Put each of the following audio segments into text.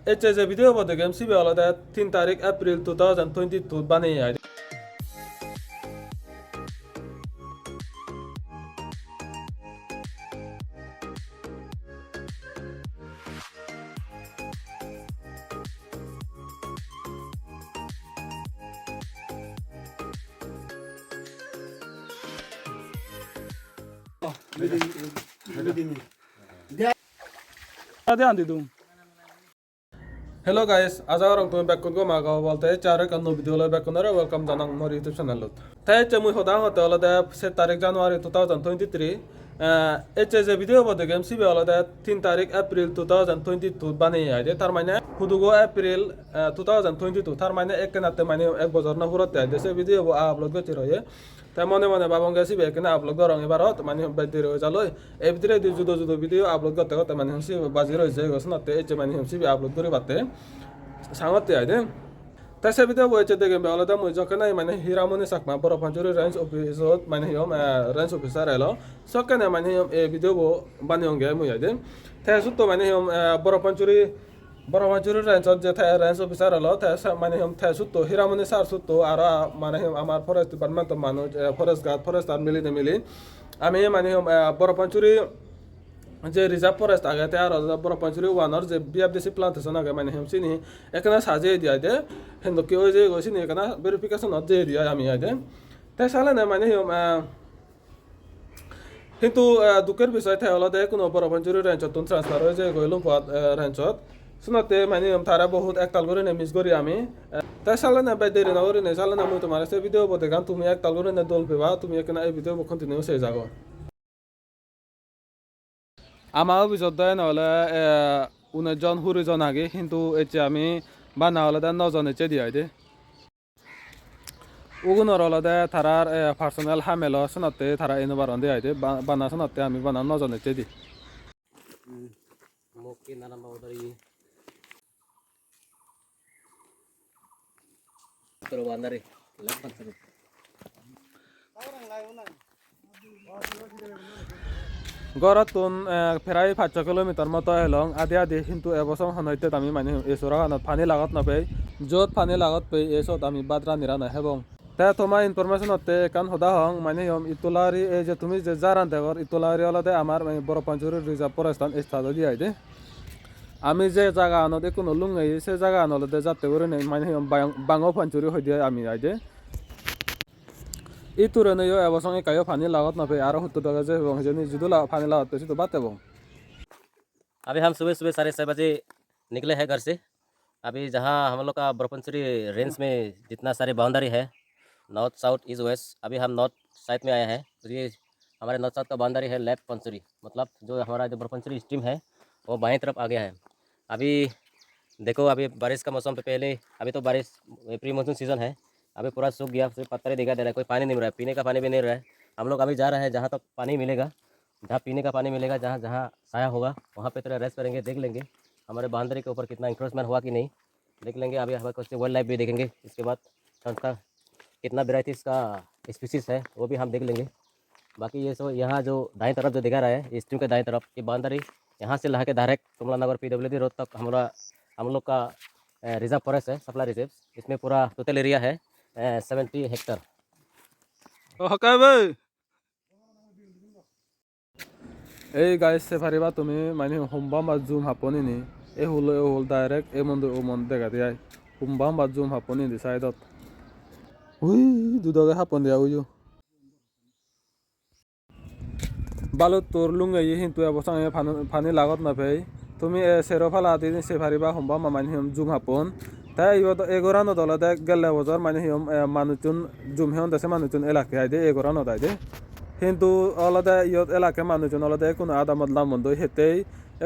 Ece je video bode gem sibe alada 3 tarik April 2022 bani ay. Ada andi dum. Hello guys, आज orang tu back kun ko maga bolte chare kan no video lo back kun ra welcome janang mor YouTube channel lot. Tai che mui hoda hote alada 7 tarik January 2023 ece je video bode gem sibe alada 3 tarik April 2022 bani ay de tar mane hudugo April 2022 tar mane ek natte mane ek bozor na hurote ay de se video bo upload gochi roye. তাই মনে মনে বাবন গেছি এখানে upload করং এবারত মানে বাইতে রয়ে যালই এই ভিতরে জুদো জুদো ভিডিও আপলোড করতে করতে মানে হমসি বাজি রয়েছে গোসনাতে এই যে মানে হমসি আপলোড করে বাতে সাংতে আইদে তাই সে ভিডিও বইছে দেখে আলাদা মই যখন মানে হিরামনি সাকমা বড় পাঞ্চুরি রেঞ্জ অফিসত মানে হিম রেঞ্জ অফিসার এলো সকানে মানে হিম এই ভিডিও বানিয়ং গে মই আইদে তাই সুত মানে হিম বড় পাঞ্চুরি রেঞ্জত যে রেঞ্জ অফিসার হলো মানে হিম সুতো হিরামনি সার সুতো আর মানে হিম আমার ফরেস্ট ডিপার্টমেন্ট মানুষ ফরেস্ট গার্ড ফরেস্টার মিলি আমি মানে হিম বড় পাঞ্চুরি যে রিজার্ভ ফরেস্ট আগে আর বড় পাঞ্চুরি ওয়ানর যে বিএফডিসি প্লান্টেশন আগে মানে হিম চিনি এখানে সাজিয়ে দিয়া দে হিন্দু কেউ যে গেছিনি এখানে ভেরিফিকেশন যে দিয়া আমি আইদে তাই সালে না মানে হিম কিন্তু দুঃখের বিষয় তাই হলো দে কোনো বড় পাঞ্চুরি রেঞ্জত ট্রান্সফার হয়ে যে গইলুম রেঞ্জত শুনতে মানে তারা বহুত একতাল করে মিস করি আমি তাই সালে না বাই দেরি না করি না সালে না মই তোমার সে ভিডিও বলতে গান তুমি একতাল করে না দল পেবা তুমি এখানে এই ভিডিও কন্টিনিউ সেই যাগো আমার অভিযোগ দেয় নহলে 19 জন 20 জন আগে কিন্তু এতিয়া আমি বানা হলে 9 জন এচে দিয়ে দে উগুনর হলে তারার পার্সোনাল হামেল শুনতে তারা এনে বারণ দিয়ে দে বানা শুনতে আমি বানা 9 জন এচে দি Mungkin anak mau dari Teruan dari 8 গড়াতুন প্রায় 500 কিলোমিটার মতো এলং আদি আদি কিন্তু এবছর হনইতে আমি মানে এসরা পানি লাগত নাপাই যত পানি লাগত পাই এসত আমি বাদরা নিরা না এবং তা তোমার ইনফরমেশন হতে কান হদা হং মানে ইতলারি এই যে তুমি যে জারান দেখর ইতলারি হলতে আমার বড় পাঞ্চুরি রিজার্ভ ফরেস্ট স্থান দিয়ে আইদে আমি যে জায়গা আনদে কোনো লুঙ্গাই সে জায়গা আনলতে যাতে করে মানে বাঙো পাঞ্চুরি হয়ে দিয়ে আমি আইদে এই তুরনেও এবছর কায়ো পানি लागत ना पे आरो 70 টাকা যে এবং যেনি যদি পানি लागत पे तो बात है वो अभी हम सुबह सुबह 6:30 बजे निकले हैं घर से अभी जहाँ हम लोग का बरपंचरी रेंज में जितना सारे बाउंड्री है नॉर्थ साउथ ईस्ट वेस्ट अभी हम नॉर्थ साइड में आए हैं तो ये हमारे नॉर्थ साउथ का बाउंड्री है लेफ्ट पंचरी मतलब जो हमारा जो बरपंचरी स्ट्रीम है वो बाएं तरफ आ गया है अभी देखो अभी बारिश का मौसम पे पहले अभी तो बारिश प्री मानसून सीजन है अभी पूरा सूख गया सिर्फ पत्थर ही दिखाई दे रहा है कोई पानी नहीं मिल रहा है पीने का पानी भी नहीं रहा है हम लोग अभी जा रहे हैं जहाँ तक पानी मिलेगा जहाँ पीने का पानी मिलेगा जहाँ जहाँ साया होगा वहाँ पे थोड़ा रेस्ट करेंगे देख लेंगे हमारे बाउंड्री के ऊपर कितना इंक्रोचमेंट हुआ कि नहीं देख लेंगे अभी हमारे कुछ वाइल्ड लाइफ भी देखेंगे इसके बाद संस्था कितना वेराइटीज़ का स्पीसीज़ है वो भी हम देख लेंगे बाकी ये सब यहाँ जो दाएं तरफ जो दिखा रहा है स्ट्रीम के दाएं तरफ ये बाउंड्री यहाँ से ला के डायरेक्ट कमला नगर PWD रोड तक हम लोग का रिजर्व फॉरेस्ट है सप्लाई रिजर्व इसमें पूरा टोटल एरिया है 70 हेक्टर হকাই ভাই এই গাইস সে পারিবা তুমি মানে হোমবা বা জুম হাপনি নি এ হল ডাইরেক্ট এ মন ও মন দেখা দিয়াই হোমবা বা জুম হাপনি দি সাইডত উই দুদগে হাপন দিয়া উইও বালো তোর লুঙ্গাই কিন্তু এবছর পানি লাগত না ভাই তুমি সেরফালা দি সে পারিবা হোমবা মানে জুম হাপন তাই এগোরা নদলতে গেলে বছর মানে মানুষজন জুমহিয়ন দেশে মানুষজন এলাকায় আইদে এগোরা নদাইদে কিন্তু অলদে ইয়ত এলাকায় মানুষজন অলদে কোনো আদামত লামন্দ হেতেই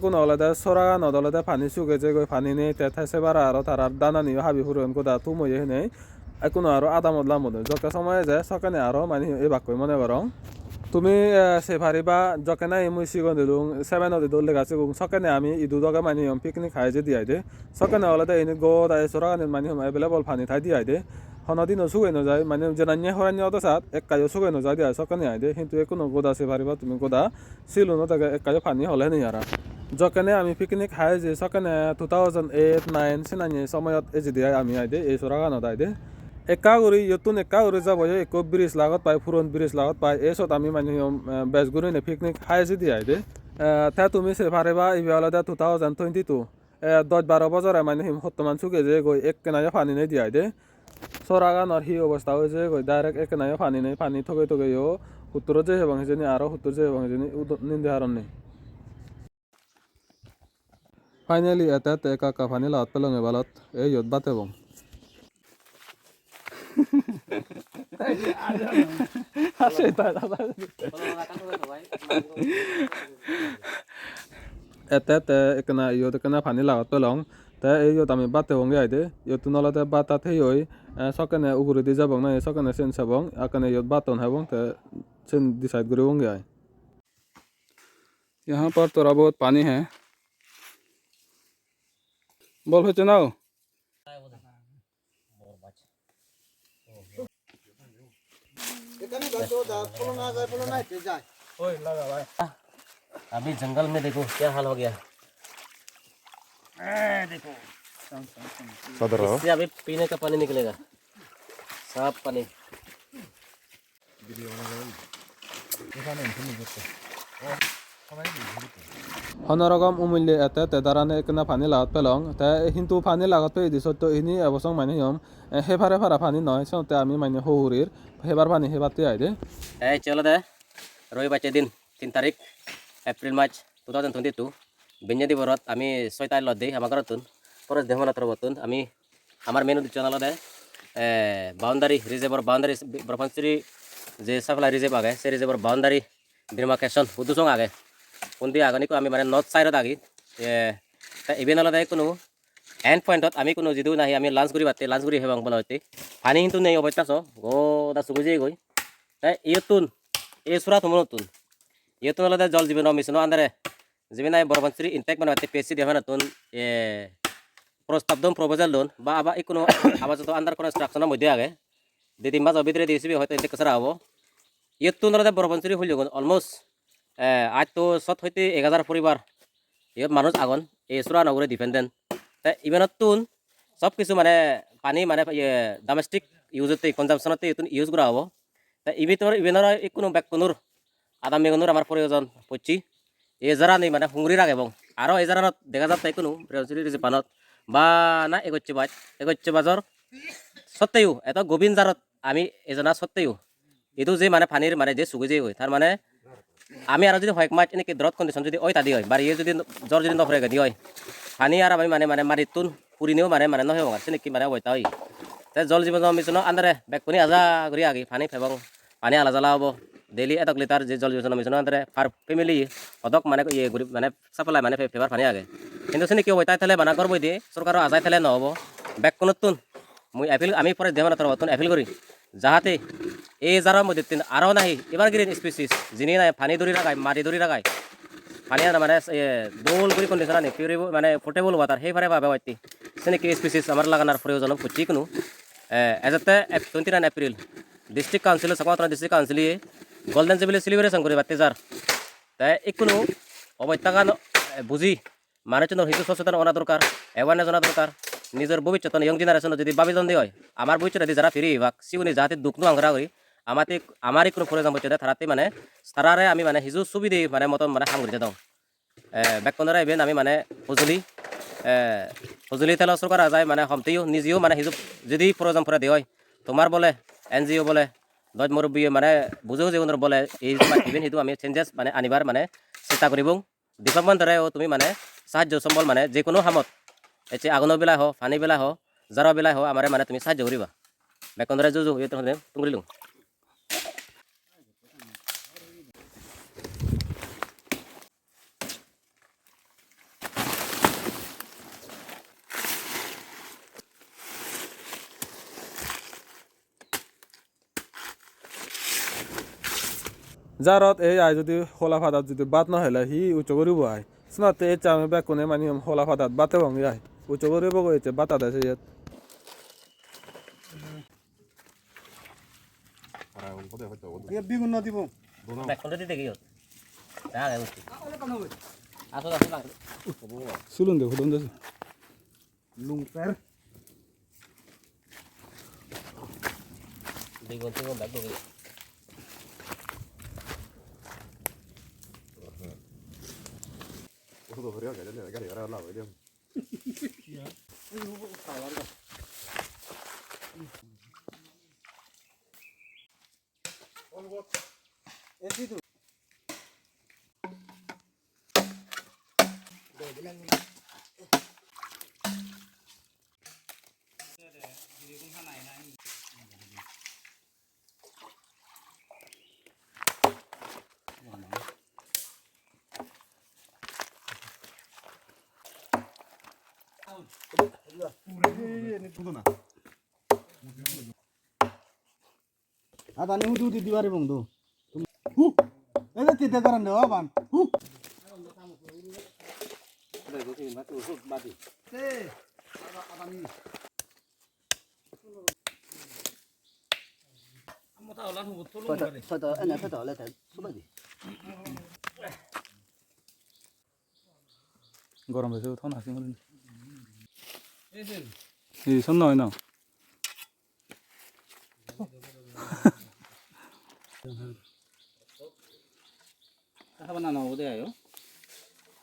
কোনো অলদে সরা নদলতে পানি শুকে যে গই পানি নেই তেথাইছে বারা আর তারার দানা নিয়ে হাবি ফুরন কোদা তুময়ে নেই কোনো আরো আদামত লামন্দ যত সময় যায় সকানে আরো মানে এই বাক্যই মনে করং তুমি সে পারিবা যকেনা মুই সিগন দিলুং 7 দিল লেগাছে সকানে আমি ইদু দগা মানে পিকনিক খাই যে দিয়াই দে সকানে হলে এনে গো দাই সরাগানে মানে এভেলেবল পানি থাই দিয়াই দে হনদিন সুগাই ন যায় মানে জেনান্য হরান্য অদসাত এক কাজও সুগাই ন যায় দিয়া সকানে আই দে কিন্তু কোনো গোদা সে পারিবা তুমি গোদা সিলুন তাকে এক কাজও পানি হলে নেই আর যকেনে আমি পিকনিক খাই যে সকেনে 2008-9 সিনানি সময়ত এজিদিয়াই আমি আইদে এই চৰাগানত আইদে একা কৰি ইয়তুন একা কৰি যাব একো ব্ৰিজ লাগত পাই ফুৰন ব্ৰিজ লাগত পাই এইচত আমি মানে বেজগুৰি নে পিকনিক খাই যদি আইদে তা তুমি সে পারিবা ইবিয়ালদে 2022 10-12 বছরে মানে বর্তমান চুকে যে গই এক কেনায় পানি নেই দিয়াই দে চৰাগানৰ সি অৱস্থা হৈছে গৈ ডাইৰেক্ট এক কেনায় পানি নেই পানি থকে থকে উত্তর যে এবং সেজনী আৰু উত্তর যে এবং সেজনী নিন্দে হারণ নেই ফাইনালি এটা একা কাফানি লাত পেলং এবালত এই ইয়ত বাতে বং এতে একনা ইয়ত একনা ফানি লাগাত পেলং তে এই ইয়ত আমি বাতে বং আইদে ইয়ত নলতে বাতাত হেই হই সকেনে উগুরে দি যাবং না সকেনে সেন সাবং আকানে ইয়ত বাতন হাবং তে सेन डिसाइड करे होंगे आए। यहाँ पर थोड़ा बहुत पानी है। बोल हो चुनाव अभी जंगल में देखो क्या हाल हो गया। इससे अभी पीने का पानी निकलेगा, साफ पानी। হনরকম উমিল্লে এতে তেদারানে একনা পানি লাগাত পেলং তে কিন্তু পানি লাগাত পেয়ে দিছ তো ইনি এবছর মানে হম হেফারে ফারা পানি নয় সতে আমি মানে হৌরির হেবার পানি হেবাতে আইদে चलो दे रवि बाचे दिन 3 तारीख एप्रिल मार्च 2022 बेंजादी बरत आमी 6 तारीख लदे आमा घरतुन परस देहमनात रबतुन आमी आमार मेन उद्देश्य नलदे बाउंडारी रिजर्वर बाउंडारी ब्रह्मश्री जे सफला रिजर्व आगे से रिजर्वर बाउंडारी डिमार्केशन उद्देश्य आगे उन्दी आगनी को आमी माने नॉर्थ साइड आगे इवेन अलदे कोनो एंड पॉइंटत आमी कोनो जिदु नाही आमी लांचगुरी बाते लांचगुरी हेबांग बनवते पानी हिंतु नै अबैतासो गो दा सुगुजे गई इयतुन ए सुरात मनतुन इयतुन अलदे जल जीवन मिशन अंदरे जीवनाय बरबंसरी इंटेक बनवते पेसी देहनातुन प्रस्ताव दन प्रपोजल दन बा आबा इकोनो आबा जतो अंडर कन्स्ट्रक्शन मध्ये आगे दिदी माज अबिद्रे दिसिबि हयतो इंटेक कसरा हबो इयतुन अलदे बरबंसरी हलिगन अलमोस्ट आज तो 7 হইতে 1000 পরিবার ইয়ত মানুষ আগন এই সুরা নগরে ডিপেন্ডেন্ট তাই ইভেনতুন সব কিছু মানে পানি মানে ডোমেস্টিক ইউজতে কনজাম্পশনতে ইতুন ইউজ করা হবো তাই ইভেনর কোনো ব্যাকুনুর আদা মেগুনুর আমার প্রয়োজন পড়ছি এই যারা নেই মানে হুঙ্গরি রাখ এবং আরও এই যারা দেখা যাচ্ছে কোনো পানত বা না এগোচ্ছে বাজর সত্ত্বেও এত গোবিন্দ জারত আমি এজনা সত্ত্বেও এইটো যে মানে পানির মানে যে সুগুজে হয় তার মানে আমি আর যদি হয় মাছ এনেকে দ্রত কন্ডিশন যদি ওই তাদি হয় বাড়িয়ে যদি জ্বর যদি নফরে গেদি হয় পানি আর আমি মানে মানে মারি তুন পুরিনেও মানে মানে নহয় আর সেনেকি মানে ওইতা হয় তাই জল জীবন মিশন আন্দারে ব্যাকুনি আজা করি আগে পানি ফেবং পানি আলা জ্বালা হবো ডেইলি 1 লিটার যে জল জীবন মিশন আন্দারে পার ফ্যামিলি অদক মানে ইয়ে গরিব মানে সাপ্লাই মানে ফেবার পানি আগে কিন্তু সেনেকি ওইতাই থালে বানা করবই দিয়ে সরকারও আজাই থালে নহব ব্যাকুনতুন মুই এপিল আমি পরে দেওয়ানা তোর নতুন এপিল করি যাহাতে এই যারার মধ্যে আরও নাহি এবার গ্রিন স্পিসিস যিনি নাই পানি দৌড়ি রাখায় মাটি দৌড়ি রাখায় পানি মানে দোল করে কন্ডিশন আনি পিউরিবল মানে পোর্টেবল ওয়াটার সেইভাবে ভাবে হয়তো সেনেকি স্পিসিস আমার লাগানোর প্রয়োজন করছি কোনো এজাতে 29 এপ্রিল ডিস্ট্রিক্ট কাউন্সিল সকমাত্রা ডিস্ট্রিক্ট কাউন্সিলে গোল্ডেন জুবিলি সেলিব্রেশন করে বাড়তে যার তাই কোনো অবৈত্যাগান বুঝি মানুষজনের হিন্দু সচেতন অনা দরকার অ্যাওয়ারনেস অনা দরকার নিজের ভবিষ্যৎ ইয়ং জেনারেশন যদি বাবিজন দিয়ে হয় আমার ভবিষ্যৎ যারা ফিরি ভাগ সিউনি যাতে দুঃখ আংরা করি আমারই কোনো প্রয়োজন হচ্ছে তারাতে মানে তারারে আমি মানে হিজু সুবিধে মানে মতন মানে কাম করতে দাও ব্যাকন্দরা ইভেন আমি মানে সজুলি তেল সরকার যায় মানে হমতেও নিজেও মানে হিজু যদি প্রয়োজন পরে দিয়ে হয় তোমার বলে NGO বলে দশ মুরব্বী মানে বুঝেও যে বলে এই ইভেন সেইটো আমি চেঞ্জেস মানে আনিবার মানে চেষ্টা কৰিব ডিপার্টমেন্টরেও তুমি মানে সাহায্য সম্বল মানে যে কোনো হামত এতে আগুনৰ বেলা হওক পানী বেলা হওক জ্বৰৰ বেলা হওক আমাৰে মানে তুমি সাহায্য কৰিবা ব্যাকন্দৰে যুজু এইটো তুঙৰিলো যারত এই আই যদি হোলা ফাদাত যদি বাত নহলে হি উচ্চ করিব আই স্নাতে এই চামে ব্যাকুনে মানে হোলা ফাদাত বাতে বং আই উচ্চ করিব গইছে বাতা দেছে ইয়াত বিগুণ দিব ব্যাকন্দরে দি দেখি Aso aso lang. 술은데 호던데서. Lungter. Bingon tingong bag dong. Ada ni hudu di diwari bang tu. Hu. Ada tidak karan dewa ban. Hu. গরম হয়েছে ঠান্ডা হাসি মারেন এই শোন না হয় না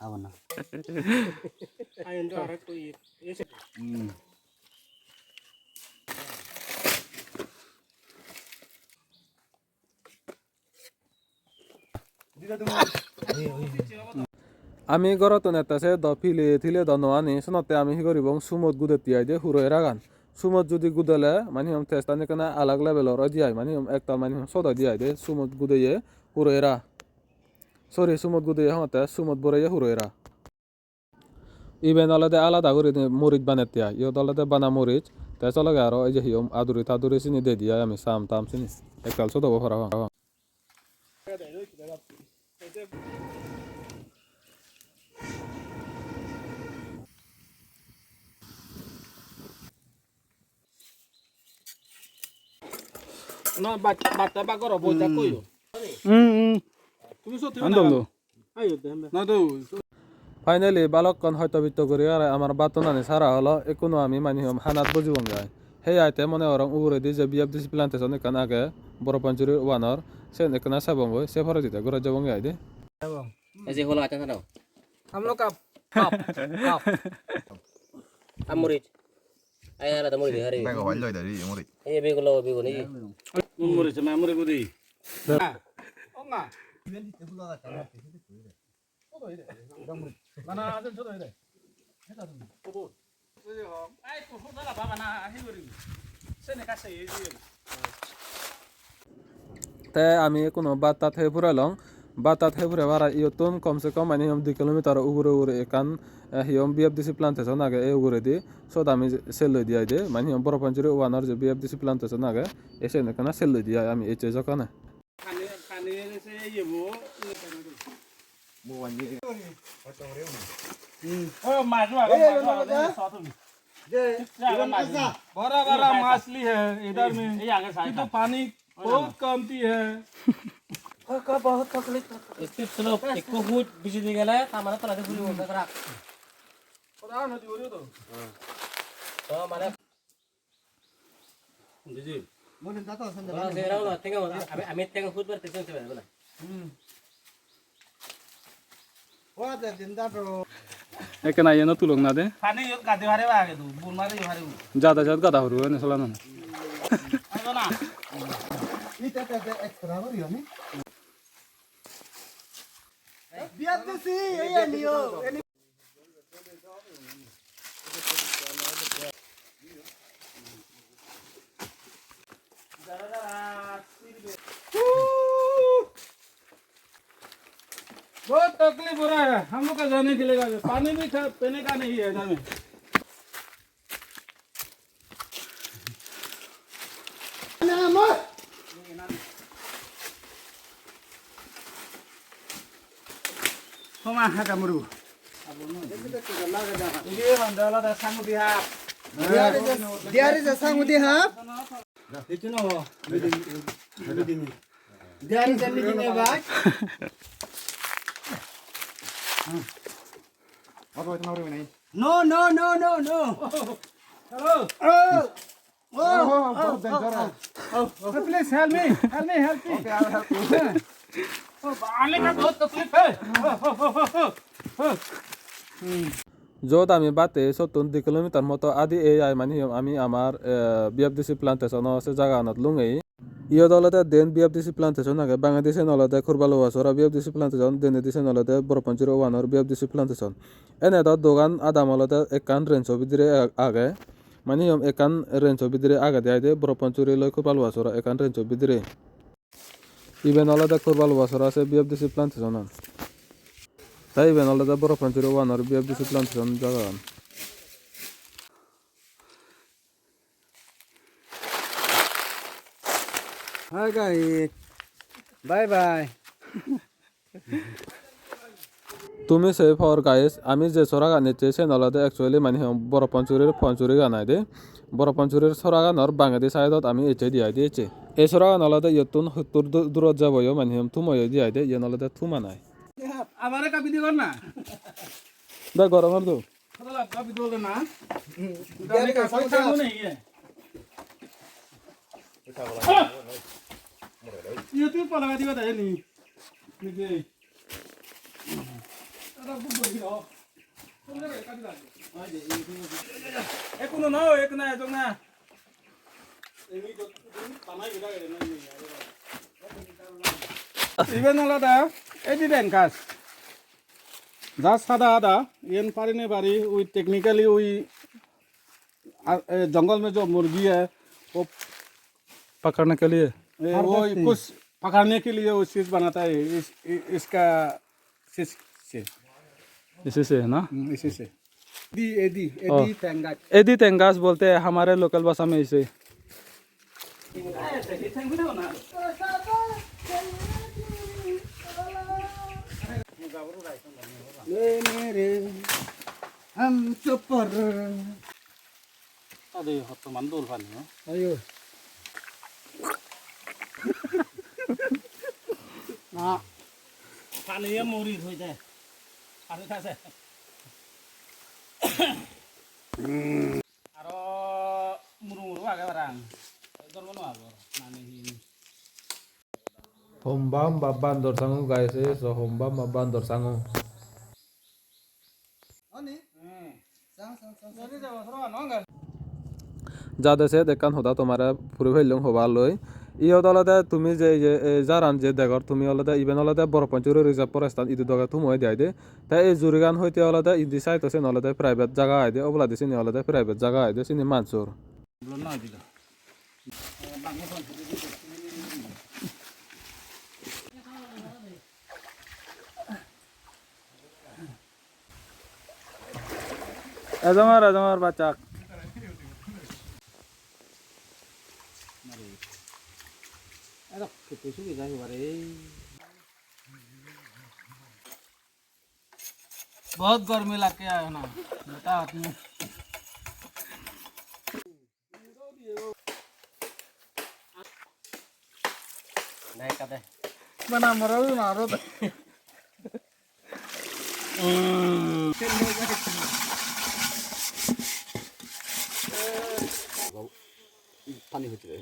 Apa na? আমি ঘৰত নেতাছে দ ফিলে থিলে দ নোয়ানি সোনতে আমি হি করিব সুমত গুদে তিয়াই দে হুরো এরাগান সুমত যদি গুদেলে মানে হম তেস্তানি কেনা আলাগ লেভেলর দিয়াই মানে হম একটা মানে হম সদা দিয়াই দে সুমত গুদে হুরো এরা সরি সুমত গুদে হতে সুমত বরে হুরো এরা ইভেন আলাদা আলাদা করে মরিচ বানাতে হয় ইয়ত আলাদা বানা মরিচ তাই চলে গে আরো এই যে হিয়ম আদুরি তাদুরি চিনি দে দিয়া আমি সাম তাম চিনি এককাল সদা বফরা No, bata ba koro boja koyo. তুমি সত্যি 안dom도 আইও দেমবে। না তো ফাইনালি বালকগণ হয়তো বিত্ত করি আর আমার বাতনানি সারা হলো একুনো আমি মানে হম হানাত বুঝিব যায় সেই আইতে মনে ওরং উগুরে দি যে বিএফ ডিসি প্লান্টেশন এখান আগে বড় পঞ্চুরি ওয়ানর সে এখানে সাবঙ্গ সে ফরে দিতে ঘুরে যাবঙ্গ আই দে এই যে হলো আচান দাও हम लोग का कप कप আমরিচ আই আলাদা মরি দে আরে 내가 완료해야 돼, 머리. এই বেগুলো বেগুন এই मुमरे से मुमरे को दी ओंगा 나나 아들 저도 이래 해다 좀 보고 아이 또 호다라 봐봐 나 해버리 세네 가서 얘기 তে আমি কোনো বাতাত হে ফুরাইলং বাতাত হে ফুরে ভাড়া ইয়তুন কমসে কম মানে হম 2 কিলোমিটার উগুরে উগুরে একান হিয়ম বিএফ ডিসি প্লান্টেশন আগে এই উগুরে দি সদ আমি সেল লই দিয়াই দে মানে হম বড় পঞ্চুরি ওয়ানর যে বিএফ ডিসি প্লান্টেশন আগে এসে নেকানা সেল লই দিয়াই আমি এইচে জকানে खाने खाने से ये वो ओ माजवा साथ में बड़ा बड़ा मछली है इधर में ये तो पानी बहुत कमती है একটু স্লো একটু হুট বিজি দিয়ে গেলে তামানে তলাতে গুলি বন্ধ করা पता नहीं हो रही तो তো মানে जी Mungkin tak tahu sendiri. বলা সেরাও না থেকে আমি থেকে হুট বার তেজন চলে যাবে না Wah, ada dinda bro. এখানে আইয়া না তুলক না দে खाने ये गादे वाले वागे तू बोल मारे ये वाले জাদা জাত গাদা হরু এনে চলা না आइयो ना Ini tete extra beri ni. Biar tu sih, iya Leo. Ini बहुत तकलीफ हो रहा है हम लोग का जाने के लिए पानी भी पीने का नहीं है इधर में Koma ada muru. Ini mandala dah sanggup dia. dia ada sang udi hap. Itu no. Dia ada meeting ni bag. No, no, no, no, no. Hello. Please help me. Help me, help me. Okay, I'll help you. आने का बहुत तकलीफ है য'ত আমি বাটে 70 kilometre মতো আদি এই আই মানে আমি আমার বিএফডিসি প্লান্টেশন আছে জায়গানত লুঙেই ইয়ত অলতে দেন বিএফডিসি প্লান্টেশন আগে বাংলাদেশে নলতে খুরবালো আসরা বিএফডিসি প্লান্টেশন দেনে দিছে নলতে বরপঞ্চুর ওয়ানর বিএফডিসি প্লান্টেশন এনে তো দোকান আদা মলতে একান রেঞ্জ বিদিরে আগে মানে একান রেঞ্জ বিদিরে আগে দেয় দে বরপঞ্চুরি লয় খুরবালো আসরা একান রেঞ্জ বিদিরে ইভেন অলতে খুরবালো আসরা আছে বিএফডিসি প্লান্টেশন তাই ইভেন অলতে বরপঞ্চুর ওয়ানর বিএফডিসি প্লান্টেশন জায়গা Hi guys. Bye bye. তুমি সে ফর গাইস আমি যে সরা গান চেয়েছি নলাদে অ্যাকচুয়ালি মানে বড় পঞ্চুরির পঞ্চুরি গানাই দে বড় পঞ্চুরির সরা গানর বাংলাদেশ সাইডত আমি এচে দিয়াই দিয়েছি এই সরা গান নলাদে ইয়তুন সত্তর দূরত যাবয় মানে থুময় দিয়াই দে ইয়ে নলাদে থুমা নাই আমারে কাপি দিগর না দা গরমের দো मतलब काफी दूर ना जाने का सब काम नहीं है ये तू पा लगा दिया था ये नहीं निके अरे बुक बोल दिया एक कोनो ना एक ना जो ना Even all of that, evident cast. Just sada ada, इन पारी ने पारी, we technically we जंगल में जो मुर्गी है, वो पकड़ने के लिए वो कुछ पकड़ने के लिए वो चीज बनाता है, इसका चीज से, इसी से है ना इसी से. एदी तेंगा. एदी तेंगास बोलते हैं हमारे लोकल भाषा में इसे मेरे हम सुपर. अरे हत्तो मंदोल फानी हो अयो. ना. फानी ये मोरी हो जाए फानी था से आरो मुरु आगे barang dor mono agor nani হোমবাম বা বান্দর সাঙ্গু গাইছে সো হোমবাম বা বান্দর সাঙ্গু যা দেশে দেখান হতা তোমার ফুরি ফেললুম হবার লই ইয়ত অলতে তুমি যে জারান যে দেখর তুমি অলতে ইভেন অলতে বরপঞ্চুর রিজার্ভ ফরেস্ট ইদু দগা তুমই দেয় দে তাই এই জুরিগান হইতে অলতে ইদি সাইট আছে নলতে প্রাইভেট জায়গা আইদে অবলা দিছি নি অলতে প্রাইভেট জায়গা আইদে সিনি মানসুর belum na dilo এজমার বাচ্চা बहुत गर्मी लग के आया ना बता आपने नहीं कदे बना मरो ना रो. पानी होते.